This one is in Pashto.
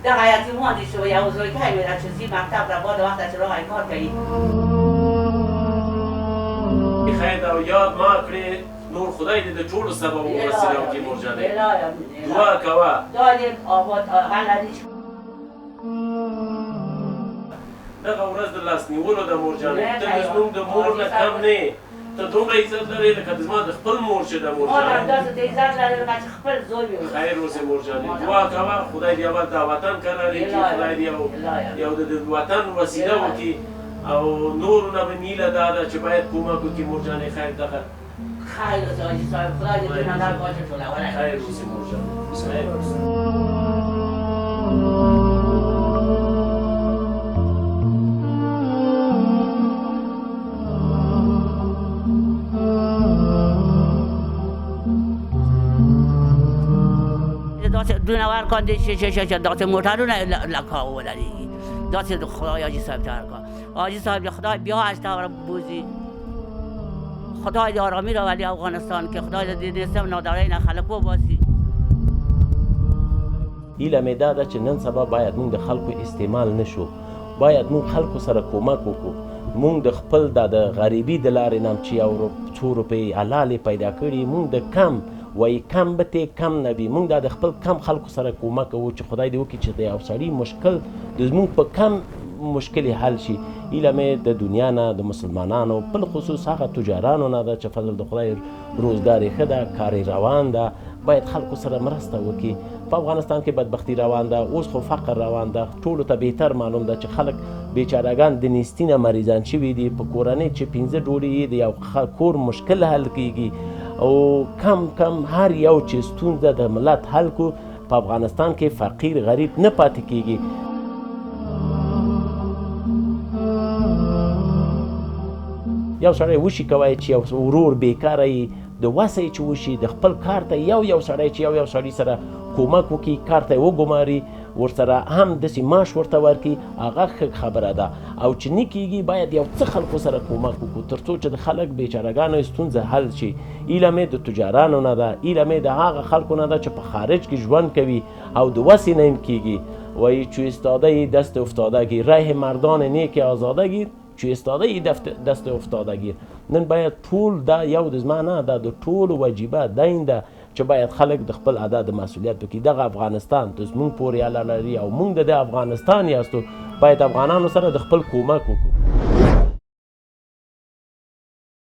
دغه یتیمان دي شو یو زوی که میره چې ځي مکتب را بعد وخت چې راغی کار کوي خیر او یاد ما کړې نور خدای دې د ټولو سبب وبرسوي او تیمور جانې دعا کوه دا دې آباد غلطي دغه ورځ د لاس نیولو د مور جانې ته زموږ د مور نه کم نه ته دومره عزت لرې لکه زما د خپل مور چې د مور ما هم داسې ته عزت لرې لکه چې خپل زوی وي خیر اوسې مور جانې دعا کوه خدای دې اول دا وطن کرارې کړي خدای دې یو د وطن وسیله وکړي او نورو نه به نیله دا ده چې باید کومک وکړي مور جانې خیر دغه خیر اوسې حاجي صاحب خدای دې دې نظر باشه ټولولی خیر اوسې مور جانې خیر اوسې داسې دونور کاندې چې داسې موټرونه لکه ولري داسې خدای حاجي صاحب ته هرکار حاجی صاحب خدای بیا هشت را بوزی خدای آرامی را ولی افغانستان که خدای دې نسم نادرای نه خلکو باسی ایله مې دا ده چې نن سبا باید موږ د خلکو استعمال نشو باید موږ خلکو سره کومک وکړو موږ د خپل د غریبي د لارې نه چې یو څو روپۍ حلالې پیدا کړي موږ د کم وایي کم بتې کم نه وي موږ د خپل کم خلکو سره کومک کوو چې خدای دې وکړي چې د یو سړي مشکل د زموږ په کم مشکل حل شي ایله مې د دنیا نه د مسلمانانو بالخصوص هغه تجارانو نه ده چې فضل د خدای روزګار یې ښه ده کار یې روان ده باید خلکو سره مرسته وکړي په افغانستان کې بدبختي روان ده اوس خو فقر روان ده ټولو ته بهتر معلوم ده چې خلک بیچارهګان د نیستي نه مریضان شوي دي په کورنۍ چې 15 ډوډۍ یې د یو کور مشکل حل کیږي او کم کم هر یو چې ستونزه د ملت حل کو په افغانستان کې فقیر غریب نه پاتې کیږي یو سړی وشي کوي چې یو ورور بیکاره یي د وسه چې وشي د خپل کار ته یو سړی چې یو سړی سره کومک وکړي کار ته یې وګماري ورسره هم داسې معاش ورته ورکړي هغه ښه خبره ده او چې نه کېږي باید یو څه خلکو سره کومک وکړو تر څو چې د خلک بیچارهګانو ستونزه حل شي ایله مې د تجارانو نه ده ایله مې د هغه خلکو نه ده چې په خارج کې ژوند کوي او د وسې نه کېږي وایي چې ایستاده دست افتادگی ره مردان نیک آزادگی چې ایستاده دست افتادگی نن باید ټول دا یو د زما نه دا د ټولو وجیبه دین ده چې باید خلک د خپل ادا د مسؤلیت وکړي دغه افغانستان ته زموږ پورې اړه لري او موږ د افغانستان یاستو باید افغانانو سره د خپل کومک وکړو